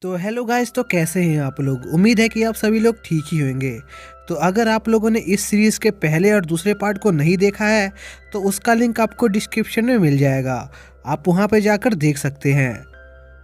तो hello guys, तो कैसे हैं आप लोग। उम्मीद है कि आप सभी लोग ठीक ही होंगे। तो अगर आप लोगों ने इस सीरीज़ के पहले और दूसरे पार्ट को नहीं देखा है तो उसका लिंक आपको डिस्क्रिप्शन में मिल जाएगा। आप वहां पर जाकर देख सकते हैं।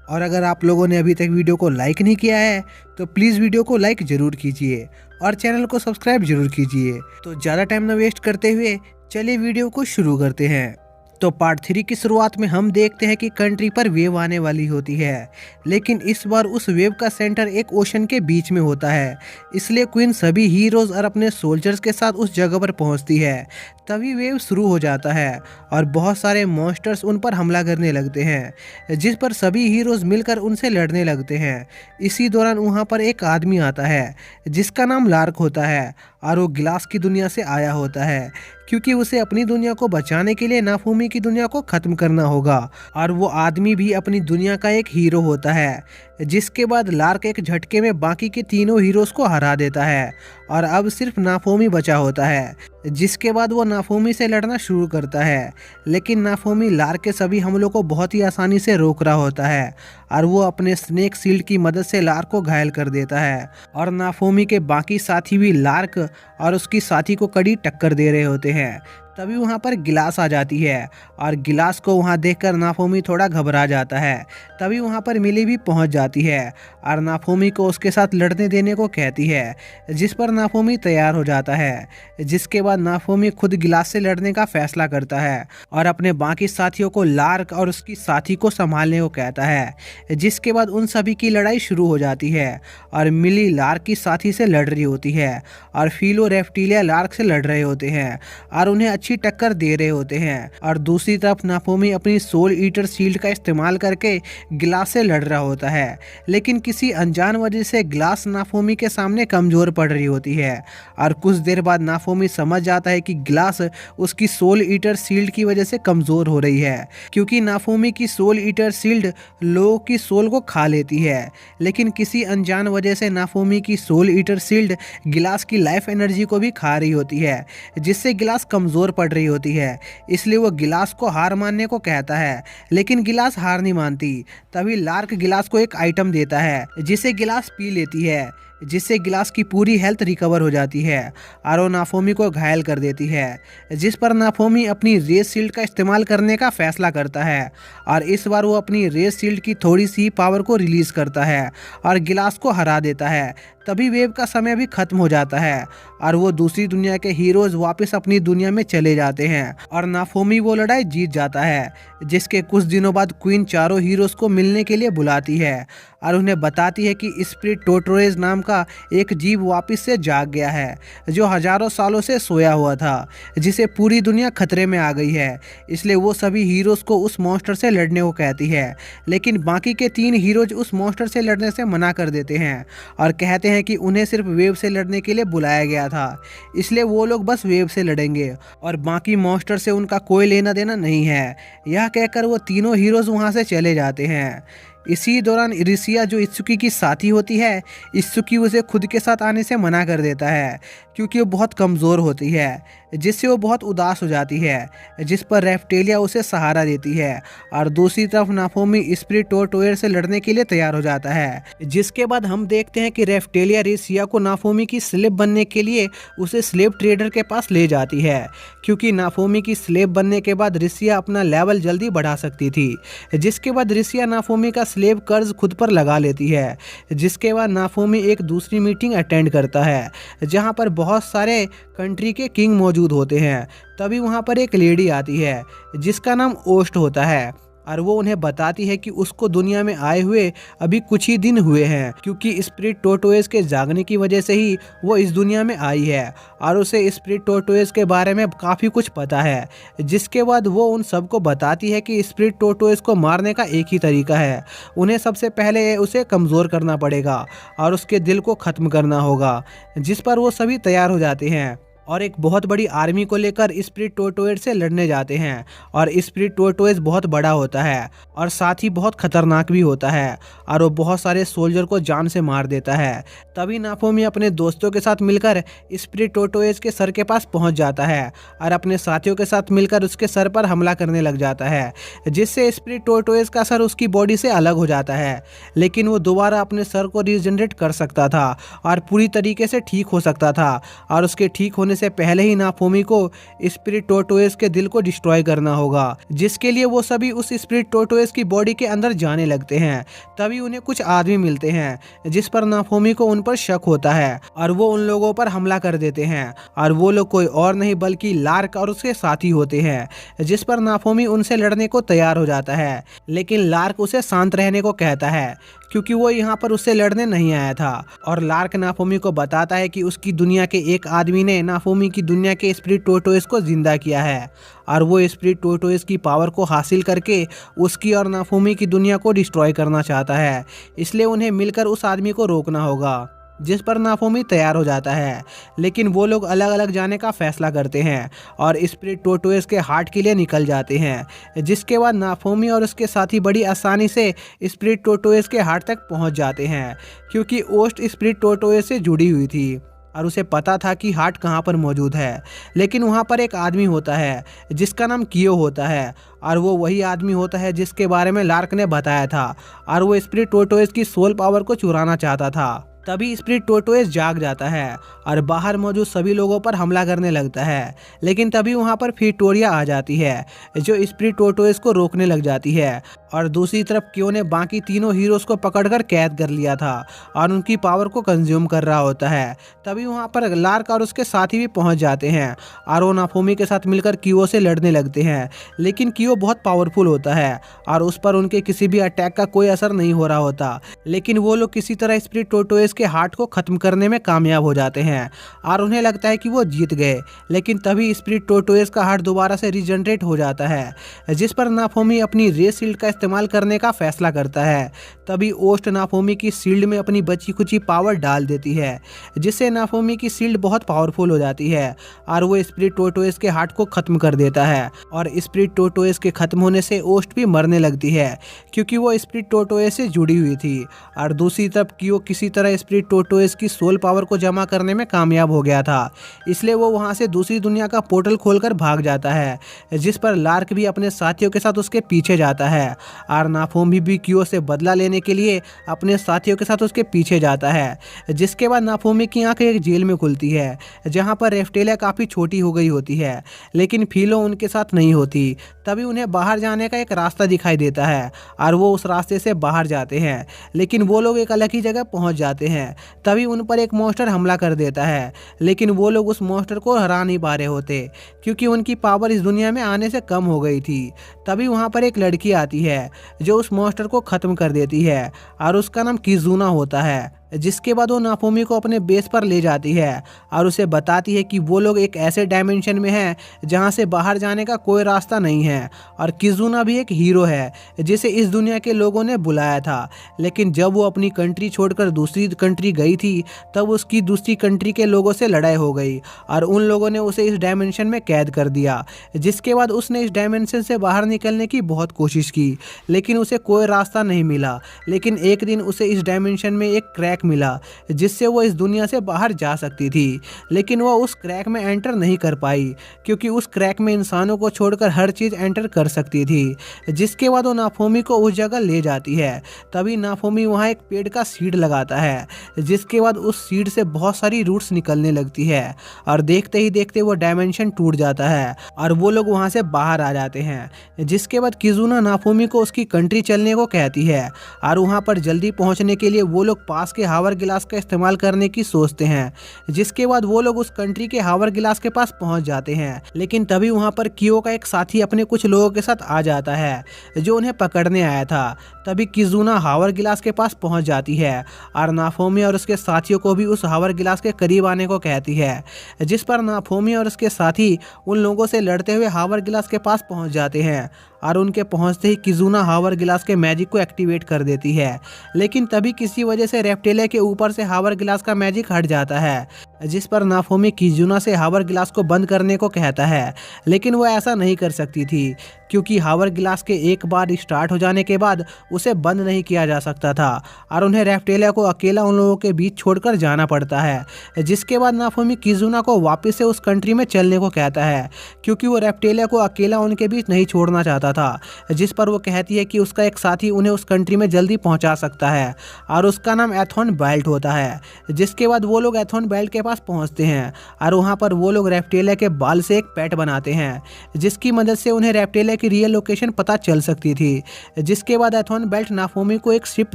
और अगर आप लोगों ने अभी तक वीडियो को लाइक नहीं किया है तो प्लीज़ वीडियो को लाइक ज़रूर कीजिए और चैनल को सब्सक्राइब जरूर कीजिए। तो ज़्यादा टाइम ना वेस्ट करते हुए चलिए वीडियो को शुरू करते हैं। तो पार्ट 3 की शुरुआत में हम देखते हैं कि कंट्री पर वेव आने वाली होती है, लेकिन इस बार उस वेव का सेंटर एक ओशन के बीच में होता है। इसलिए क्वीन सभी हीरोज और अपने सोल्जर्स के साथ उस जगह पर पहुंचती है। तभी वेव शुरू हो जाता है और बहुत सारे मॉन्स्टर्स उन पर हमला करने लगते हैं, जिस पर सभी हीरोज मिलकर उनसे लड़ने लगते हैं। इसी दौरान वहां पर एक आदमी आता है जिसका नाम लार्क होता है और वो गिलास की दुनिया से आया होता है, क्योंकि उसे अपनी दुनिया को बचाने के लिए नाफूमी की दुनिया को ख़त्म करना होगा। और वो आदमी भी अपनी दुनिया का एक हीरो होता है। जिसके बाद लार्क एक झटके में बाकी के तीनों हीरोज़ को हरा देता है और अब सिर्फ नाफूमी बचा होता है। जिसके बाद वो नाफूमी से लड़ना शुरू करता है, लेकिन नाफूमी लार्क के सभी हमलों को बहुत ही आसानी से रोक रहा होता है और वो अपने स्नेक शील्ड की मदद से लार्क को घायल कर देता है। और नाफूमी के बाकी साथी भी लार्क और उसकी साथी को कड़ी टक्कर दे रहे होते हैं। तभी वहाँ पर गिलास आ जाती है और गिलास को वहाँ देखकर नाफूमी थोड़ा घबरा जाता है। तभी वहाँ पर मिली भी पहुँच जाती है और नाफूमी को उसके साथ लड़ने देने को कहती है, जिस पर नाफूमी तैयार हो जाता है। जिसके बाद नाफूमी खुद गिलास से लड़ने का फैसला करता है और अपने बाकी साथियों को लार्क और उसकी साथी को संभालने को कहता है। जिसके बाद उन सभी की लड़ाई शुरू हो जाती है और मिली लार्क की साथी से लड़ रही होती है और फिलो रेप्टिलिया लार्क से लड़ रहे होते हैं और उन्हें अच्छी टक्कर दे रहे होते हैं। और दूसरी तरफ नाफूमी अपनी सोल ईटर शील्ड का इस्तेमाल करके गिलास से लड़ रहा होता है, लेकिन किसी अनजान वजह से गिलास नाफूमी के सामने कमजोर पड़ रही होती है। और कुछ देर बाद नाफूमी समझ जाता है कि गिलास उसकी सोल ईटर शील्ड की वजह से कमजोर हो रही है, क्योंकि नाफूमी की सोल ईटर शील्ड लोगों की सोल को खा लेती है। लेकिन किसी अनजान वजह से नाफूमी की सोल ईटर शील्ड गिलास की लाइफ एनर्जी को भी खा रही होती है, जिससे गिलास कमजोर पड़ रही होती है। इसलिए वो गिलास को हार मानने को कहता है, लेकिन गिलास हार नहीं मानती। तभी लार्क गिलास को एक आइटम देता है जिसे गिलास पी लेती है, जिससे गिलास की पूरी हेल्थ रिकवर हो जाती है और वो नाफूमी को घायल कर देती है। जिस पर नाफूमी अपनी रेस शील्ड का इस्तेमाल करने का फैसला करता है और इस बार वो अपनी रेस शील्ड की थोड़ी सी पावर को रिलीज करता है और गिलास को हरा देता है। तभी वेव का समय भी खत्म हो जाता है और वो दूसरी दुनिया के हीरोज वापस अपनी दुनिया में चले जाते हैं और नाफूमी वो लड़ाई जीत जाता है। जिसके कुछ दिनों बाद क्वीन चारों हीरोज को मिलने के लिए बुलाती है और उन्हें बताती है कि स्पिरिट टोटोरेज नाम का एक जीव वापस से जाग गया है, जो हजारों सालों से सोया हुआ था, जिसे पूरी दुनिया खतरे में आ गई है। इसलिए वो सभी हीरोज को उस मॉन्स्टर से लड़ने को कहती है, लेकिन बाकी के 3 हीरोज उस मॉन्स्टर से लड़ने से मना कर देते हैं और कहते हैं कि उन्हें सिर्फ वेव से लड़ने के लिए बुलाया गया था, इसलिए वो लोग बस वेव से लड़ेंगे और बाकी मॉन्स्टर से उनका कोई लेना देना नहीं है। यह कहकर वो तीनों हीरोज वहाँ से चले जाते हैं। इसी दौरान इरिसिया, जो इत्सुकी की साथी होती है, इत्सुकी उसे खुद के साथ आने से मना कर देता है क्योंकि वो बहुत कमज़ोर होती है, जिससे वो बहुत उदास हो जाती है। जिस पर रेप्टिलिया उसे सहारा देती है और दूसरी तरफ नाफूमी स्पिरिट टोटोएर से लड़ने के लिए तैयार हो जाता है। जिसके बाद हम देखते हैं कि रेप्टिलिया इरिसिया को नाफूमी की स्लेव बनने के लिए उसे स्लेव ट्रेडर के पास ले जाती है, क्योंकि नाफूमी की स्लेव बनने के बाद रिसिया अपना लेवल जल्दी बढ़ा सकती थी। जिसके बाद रिसिया नाफूमी का स्लेव कर्ज खुद पर लगा लेती है। जिसके बाद नाफूमी एक दूसरी मीटिंग अटेंड करता है जहां पर बहुत सारे कंट्री के किंग मौजूद होते हैं। तभी वहां पर एक लेडी आती है जिसका नाम ओस्ट होता है और वो उन्हें बताती है कि उसको दुनिया में आए हुए अभी कुछ ही दिन हुए हैं, क्योंकि स्पिरिट टोटोएस के जागने की वजह से ही वो इस दुनिया में आई है और उसे स्पिरिट टोटोएस के बारे में काफ़ी कुछ पता है। जिसके बाद वो उन सबको बताती है कि स्पिरिट टोटोएस को मारने का एक ही तरीका है, उन्हें सबसे पहले उसे कमज़ोर करना पड़ेगा और उसके दिल को ख़त्म करना होगा। जिस पर वो सभी तैयार हो जाते हैं और एक बहुत बड़ी आर्मी को लेकर स्पिरिट टोरटोइड से लड़ने जाते हैं। और स्पिरिट टोरटोइड बहुत बड़ा होता है और साथ ही बहुत खतरनाक भी होता है और वो बहुत सारे सोल्जर को जान से मार देता है। तभी नाफोमी अपने दोस्तों के साथ मिलकर स्पिरिट टोरटोइड के सर के पास पहुंच जाता है और अपने साथियों के साथ मिलकर उसके सर पर हमला करने लग जाता है, जिससे स्पिरिट टोरटोइड का सर उसकी बॉडी से अलग हो जाता है। लेकिन वो दोबारा अपने सर को रीजनरेट कर सकता था और पूरी तरीके से ठीक हो सकता था। और उसके ठीक होने से पहले ही नाफोमी को स्पिरिट टोरटोइड के दिल को डिस्ट्रॉय करना होगा, जिसके लिए वो सभी उस स्पिरिट टोरटोइड की बॉडी के अंदर जाने लगते हैं। तभी उन्हें कुछ आदमी मिलते हैं जिस पर नाफोमी को उन पर शक होता है और वो उन लोगों पर हमला कर देते हैं। और वो लोग कोई और नहीं बल्कि लार्क और उसके साथी होते हैं, जिस पर नाफोमी उनसे लड़ने को तैयार हो जाता है। लेकिन लार्क उसे शांत रहने को कहता है क्योंकि वो यहाँ पर उससे लड़ने नहीं आया था। और लार्क नाफोमी को बताता है कि उसकी दुनिया के एक आदमी ने नाफोमी की दुनिया के स्पिरिट टोरटोइड को जिंदा किया है और वो स्पिरिट टोरटोइड की पावर को हासिल करके उसकी और नाफोमी की दुनिया को डिस्ट्रॉय करना चाहता है। इसलिए उन्हें मिलकर उस आदमी को रोकना होगा, जिस पर नाफोमी तैयार हो जाता है। लेकिन वो लोग अलग अलग जाने का फैसला करते हैं और स्पिरिट टोरटोइड के हार्ट के लिए निकल जाते हैं, जिसके बाद नाफोमी और उसके साथी बड़ी आसानी से स्पिरिट टोरटोइड के हार्ट तक पहुंच जाते हैं, क्योंकि ओस्ट स्पिरिट टोरटोइड से जुड़ी हुई थी और उसे पता था कि हार्ट कहाँ पर मौजूद है। लेकिन वहाँ पर एक आदमी होता है जिसका नाम कियो होता है और वो वही आदमी होता है जिसके बारे में लार्क ने बताया था और वो स्पिरिट टोरटोइड की सोल पावर को चुराना चाहता था। तभी स्पिरिट टोरटोइड जाग जाता है और बाहर मौजूद सभी लोगों पर हमला करने लगता है। लेकिन तभी वहाँ पर फिटोरिया आ जाती है जो स्पिरिट टोरटोइड को रोकने लग जाती है। और दूसरी तरफ क्यों ने बाकी तीनों हीरोज को पकड़कर कैद कर लिया था और उनकी पावर को कंज्यूम कर रहा होता है। तभी वहाँ पर लार्क और उसके साथी भी पहुँच जाते हैं और वो नाफोमी के साथ मिलकर कियो से लड़ने लगते हैं। लेकिन कियो बहुत पावरफुल होता है और उस पर उनके किसी भी अटैक का कोई असर नहीं हो रहा होता। लेकिन वो लोग किसी तरह स्पिरिट टोरटोइड के हार्ट को खत्म करने में कामयाब हो जाते हैं और उन्हें लगता है कि वो जीत गए। लेकिन तभी स्पिरिट टोरटोइड का हार्ट दोबारा से रीजनरेट हो जाता है, जिस पर नाफोमी अपनी रे शील्ड का इस्तेमाल करने का फैसला करता है। तभी ओस्ट नाफोमी की शील्ड में अपनी बची खुची पावर डाल देती है, जिससे नाफोमी की शील्ड बहुत पावरफुल हो जाती है और वो स्पिरिट टोरटोइड के हार्ट को खत्म कर देता है। और स्पिरिट टोरटोइड के खत्म होने से ओस्ट भी मरने लगती है, क्योंकि वो स्पिरिट टोरटोइड से जुड़ी हुई थी। और दूसरी तरफ कियो किसी तरह स्पिरिट टोरटोइड की सोल पावर को जमा करने में कामयाब हो गया था, इसलिए वो वहां से दूसरी दुनिया का पोर्टल खोलकर भाग जाता है, जिस पर लार्क भी अपने साथियों के साथ उसके पीछे जाता है। और नाफोमी भी कियो से बदला लेने के लिए अपने साथियों के साथ उसके पीछे जाता है। जिसके बाद नाफोमी की आंख एक जेल में खुलती है जहां पर रेफ्टेलिया काफ़ी छोटी हो गई होती है, लेकिन फीलो उनके साथ नहीं होती। तभी उन्हें बाहर जाने का एक रास्ता दिखाई देता है और वो उस रास्ते से बाहर जाते हैं, लेकिन वो लोग एक अलग ही जगह पहुंच जाते हैं। तभी उन पर एक मॉन्स्टर हमला कर देता है, लेकिन वो लोग उस मॉन्स्टर को हरा नहीं पा रहे होते, क्योंकि उनकी पावर इस दुनिया में आने से कम हो गई थी। तभी वहाँ पर एक लड़की आती है जो उस मॉन्स्टर को ख़त्म कर देती है और उसका नाम किजुना होता है। जिसके बाद वो नाफोमी को अपने बेस पर ले जाती है और उसे बताती है कि वो लोग एक ऐसे डायमेंशन में हैं जहाँ से बाहर जाने का कोई रास्ता नहीं है और किजुना भी एक हीरो है जिसे इस दुनिया के लोगों ने बुलाया था। लेकिन जब वो अपनी कंट्री छोड़कर दूसरी कंट्री गई थी तब उसकी दूसरी कंट्री के लोगों से लड़ाई हो गई और उन लोगों ने उसे इस डायमेंशन में कैद कर दिया। जिसके बाद उसने इस डायमेंशन से बाहर निकलने की बहुत कोशिश की, लेकिन उसे कोई रास्ता नहीं मिला। लेकिन एक दिन उसे इस डायमेंशन में एक क्रैक मिला जिससे वो इस दुनिया से बाहर जा सकती थी, लेकिन वो उस क्रैक में एंटर नहीं कर पाई, क्योंकि उस क्रैक में इंसानों को छोड़कर हर चीज़ एंटर कर सकती थी। जिसके बाद वो नाफोमी को उस जगह ले जाती है। तभी नाफोमी वहाँ एक पेड़ का सीड लगाता है, जिसके बाद उस सीड से बहुत सारी रूट्स निकलने लगती है और देखते ही देखते वो डायमेंशन टूट जाता है और वो लोग वहाँ से बाहर आ जाते हैं। जिसके बाद किजुना नाफोमी को उसकी कंट्री चलने को कहती है और वहाँ पर जल्दी पहुँचने के लिए वो लोग पास के हावर गिलास का इस्तेमाल करने की सोचते हैं। जिसके बाद वो लोग उस कंट्री के हावर गिलास के पास पहुंच जाते हैं, लेकिन तभी वहां पर कियो का एक साथी अपने कुछ लोगों के साथ आ जाता है जो उन्हें पकड़ने आया था। तभी किजुना हावर गिलास के पास पहुंच जाती है और नाफोमी और उसके साथियों को भी उस हावर गिलास के करीब आने को कहती है, जिस पर नाफोमी और उसके साथी उन लोगों से लड़ते हुए हावर गिलास के पास पहुंच जाते हैं और उनके पहुंचते ही किजुना हावर गिलास के मैजिक को एक्टिवेट कर देती है। लेकिन तभी किसी वजह से रेप्टेलिया के ऊपर से हावर गिलास का मैजिक हट जाता है जिस पर नाफोमी किजुना से हावर गिलास को बंद करने को कहता है, लेकिन वो ऐसा नहीं कर सकती थी क्योंकि हावर गिलास के एक बार स्टार्ट हो जाने के बाद उसे बंद नहीं किया जा सकता था और उन्हें रेफ्टेलिया को अकेला उन लोगों के बीच छोड़कर जाना पड़ता है। जिसके बाद नाफोमी किजुना को वापस से उस कंट्री में चलने को कहता है क्योंकि वो रेफ्टेलिया को अकेला उनके बीच नहीं छोड़ना चाहता था। जिस पर वो कहती है कि उसका एक साथी उन्हें उस कंट्री में जल्दी पहुंचा सकता है और उसका नाम एथॉन बेल्ट होता है। जिसके बाद वो लोग एथॉन बेल्ट के पास पहुंचते हैं और वहां पर वो लोग रेफ्टेलिया के बाल से एक पेट बनाते हैं जिसकी मदद से उन्हें रेफ्टेलिया की रियल लोकेशन पता चल सकती थी। जिसके बाद एथॉन बेल्ट नाफोमी को एक शिप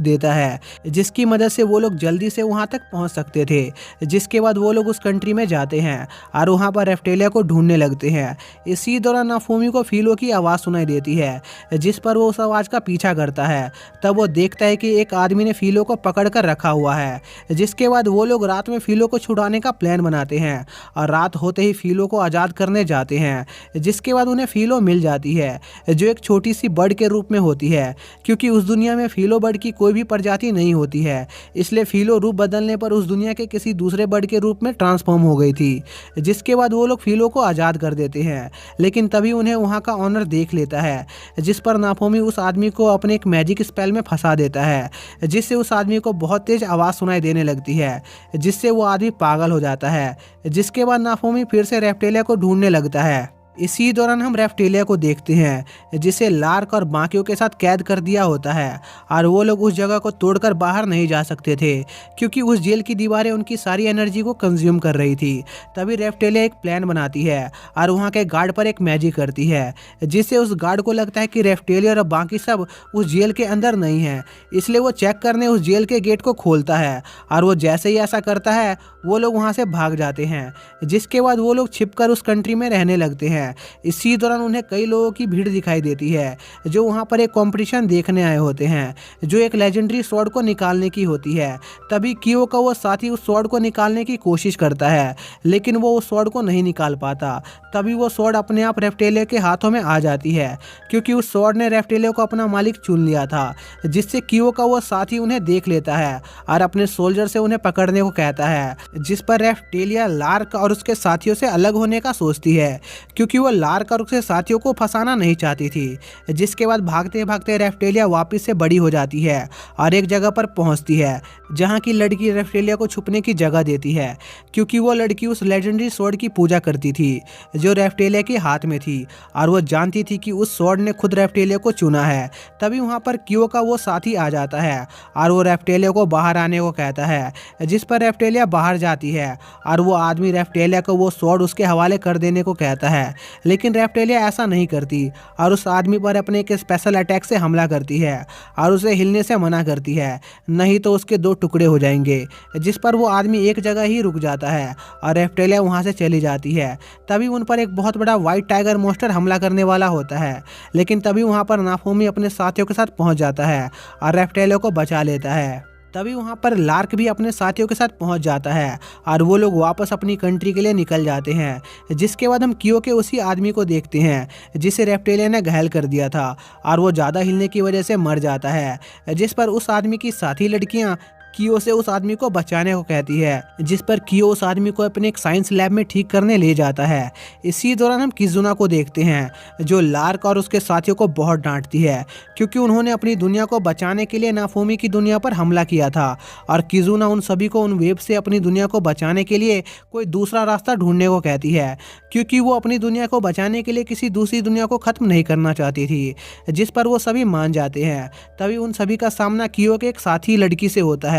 देता है जिसकी मदद से वो लोग जल्दी से वहां तक पहुंच सकते थे। जिसके बाद वो लोग उस कंट्री में जाते हैं और वहां पर रेफ्टेलिया को ढूंढने लगते हैं। इसी दौरान नाफोमी को फीलो की आवाज़ सुनाई देती है जिस पर वो उस आवाज़ का पीछा करता है। तब वो देखता है कि एक आदमी ने फीलो को पकड़ कर रखा हुआ है। जिसके बाद वो लोग रात में फीलो को छुड़ाने का प्लान बनाते हैं और रात होते ही फीलो को आज़ाद करने जाते हैं। जिसके बाद उन्हें फीलो मिल जाती है जो एक छोटी सी बर्ड के रूप में होती है क्योंकि उस दुनिया में फीलो बर्ड की कोई भी प्रजाति नहीं होती है, इसलिए फीलो रूप बदलने पर उस दुनिया के किसी दूसरे बर्ड के रूप में ट्रांसफॉर्म हो गई थी। जिसके बाद वो लोग फीलो को आज़ाद कर देते हैं, लेकिन तभी उन्हें वहाँ का ऑनर देख लेता है जिस पर नाफोमी उस आदमी को अपने एक मैजिक स्पेल में फंसा देता है जिससे उस आदमी को बहुत तेज आवाज़ सुनाई देने लगती है जिससे वो आदमी पागल हो जाता है। जिसके बाद नाफोमी फिर से रेफ्टेलिया को ढूंढने लगता है। इसी दौरान हम रेफ्टेलिया को देखते हैं जिसे लार्क और बाकियों के साथ कैद कर दिया होता है और वो लोग उस जगह को तोड़कर बाहर नहीं जा सकते थे क्योंकि उस जेल की दीवारें उनकी सारी एनर्जी को कंज्यूम कर रही थी। तभी रेफ्टेलिया एक प्लान बनाती है और वहाँ के गार्ड पर एक मैजिक करती है जिससे उस गार्ड को लगता है कि रेफ्टेलिया और बाकी सब उस जेल के अंदर नहीं है, इसलिए वो चेक करने उस जेल के गेट को खोलता है और वो जैसे ही ऐसा करता है वो लोग वहाँ से भाग जाते हैं। जिसके बाद वो लोग छिपकर उस कंट्री में रहने लगते हैं। इसी दौरान उन्हें कई लोगों की भीड़ दिखाई देती है जो वहां पर एक कंपटीशन देखने आए होते हैं जो एक लेजेंडरी स्वॉर्ड को निकालने की होती है। तभी कियो का वो साथी उस स्वॉर्ड को निकालने की कोशिश करता है लेकिन वो उस स्वॉर्ड को नहीं निकाल पाता। तभी वो स्वॉर्ड अपने आप रेफ्टेलिया के हाथों में आ जाती है क्योंकि उस स्वॉर्ड ने रेफ्टेलिया को अपना मालिक चुन लिया था। जिससे कियो का वो साथी उन्हें देख लेता है और अपने सोल्जर से उन्हें पकड़ने को कहता है। जिस पर रेफ्टेलिया लार्क और उसके साथियों से अलग होने का सोचती है क्योंकि वो लार्क और उसके साथियों को फंसाना नहीं चाहती थी। जिसके बाद भागते भागते रेफ्टेलिया वापस से बड़ी हो जाती है और एक जगह पर पहुंचती है जहां की लड़की रेफ्टेलिया को छुपने की जगह देती है क्योंकि वो लड़की उस लेजेंडरी स्वॉर्ड की पूजा करती थी जो रेफ्टेलिया के हाथ में थी और वो जानती थी कि उस स्वॉर्ड ने खुद रेफ्टेलिया को चुना है। तभी वहां पर कियो का वो साथी आ जाता है और वो रेफ्टेलिया को बाहर आने को कहता है। जिस पर रेफ्टेलिया बाहर जाती है और वो आदमी रेफ्टेलिया को वो स्वॉर्ड उसके हवाले कर देने को कहता है, लेकिन रेफ्टेलिया ऐसा नहीं करती और उस आदमी पर अपने एक स्पेशल अटैक से हमला करती है और उसे हिलने से मना करती है, नहीं तो उसके दो टुकड़े हो जाएंगे। जिस पर वो आदमी एक जगह ही रुक जाता है और रेफ्टेलिया वहां से चली जाती है। तभी उन पर एक बहुत बड़ा व्हाइट टाइगर मॉन्स्टर हमला करने वाला होता है, लेकिन तभी वहां पर नाफोमी अपने साथियों के साथ पहुंच जाता है और रेफ्टेलिया को बचा लेता है। तभी वहाँ पर लार्क भी अपने साथियों के साथ पहुँच जाता है और वो लोग वापस अपनी कंट्री के लिए निकल जाते हैं। जिसके बाद हम कियो के उसी आदमी को देखते हैं जिसे रेफ्टेलिया ने घायल कर दिया था और वो ज़्यादा हिलने की वजह से मर जाता है। जिस पर उस आदमी की साथी लड़कियाँ कियो से उस आदमी को बचाने को कहती है, जिस पर कियो उस आदमी को अपने एक साइंस लैब में ठीक करने ले जाता है। इसी दौरान हम किजुना को देखते हैं जो लार्क और उसके साथियों को बहुत डांटती है क्योंकि उन्होंने अपनी दुनिया को बचाने के लिए नाफोमी की दुनिया पर हमला किया था और किजुना उन सभी को उन वेब से अपनी दुनिया को बचाने के लिए कोई दूसरा रास्ता ढूंढने को कहती है क्योंकि वो अपनी दुनिया को बचाने के लिए किसी दूसरी दुनिया को ख़त्म नहीं करना चाहती थी। जिस पर वो सभी मान जाते हैं। तभी उन सभी का सामना कियो के एक साथी लड़की से होता है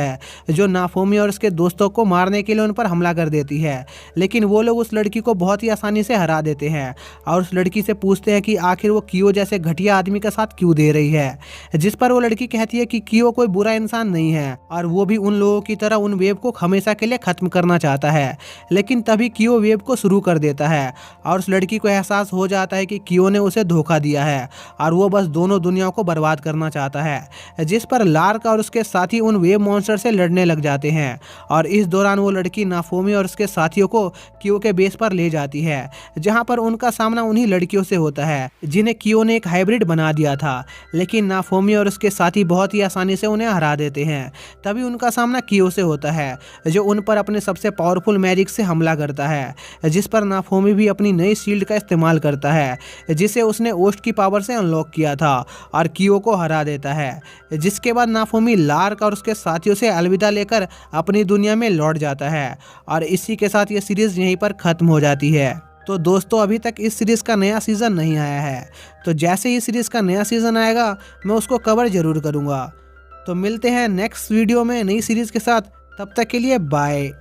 जो नाफोमी और उसके दोस्तों को मारने के लिए उन पर हमला कर देती है, लेकिन वो लोग उस लड़की को बहुत ही आसानी से हरा देते हैं और उस लड़की से पूछते हैं कि आखिर वो कियो जैसे घटिया आदमी का साथ क्यों दे रही है। जिस पर वो लड़की कहती है कि कियो कोई बुरा इंसान नहीं है और वो भी उन लोगों की तरह उन वेब को हमेशा के लिए खत्म करना चाहता है। लेकिन तभी कियो वेब को शुरू कर देता है और उस लड़की को एहसास हो जाता है कि कियो ने उसे धोखा दिया है और वो बस दोनों दुनियाओं को बर्बाद करना चाहता है। जिस पर लार्क और उसके साथी उन वेब मॉन्स्टर मॉन्स्टर से लड़ने लग जाते हैं और इस दौरान वो लड़की नाफोमी और उसके साथियों को कियो के बेस पर ले जाती है, जहां पर उनका सामना उन्हीं लड़कियों से होता है जिन्हें कियो ने एक हाइब्रिड बना दिया था। लेकिन नाफोमी और उसके साथी बहुत ही आसानी से उन्हें हरा देते हैं। तभी उनका सामना कियो से होता है, जो उन पर अपने सबसे पावरफुल मैजिक से हमला करता है, जिस पर नाफोमी भी अपनी नई शील्ड का इस्तेमाल करता है जिसे उसने ओस्ट की पावर से अनलॉक किया था और कियो को हरा देता है। जिसके बाद नाफोमी लार्क और उसके साथियों से अलविदा लेकर अपनी दुनिया में लौट जाता है और इसी के साथ ये सीरीज यहीं पर खत्म हो जाती है। तो दोस्तों, अभी तक इस सीरीज का नया सीजन नहीं आया है, तो जैसे ही सीरीज का नया सीजन आएगा मैं उसको कवर जरूर करूंगा। तो मिलते हैं नेक्स्ट वीडियो में नई सीरीज के साथ, तब तक के लिए बाय।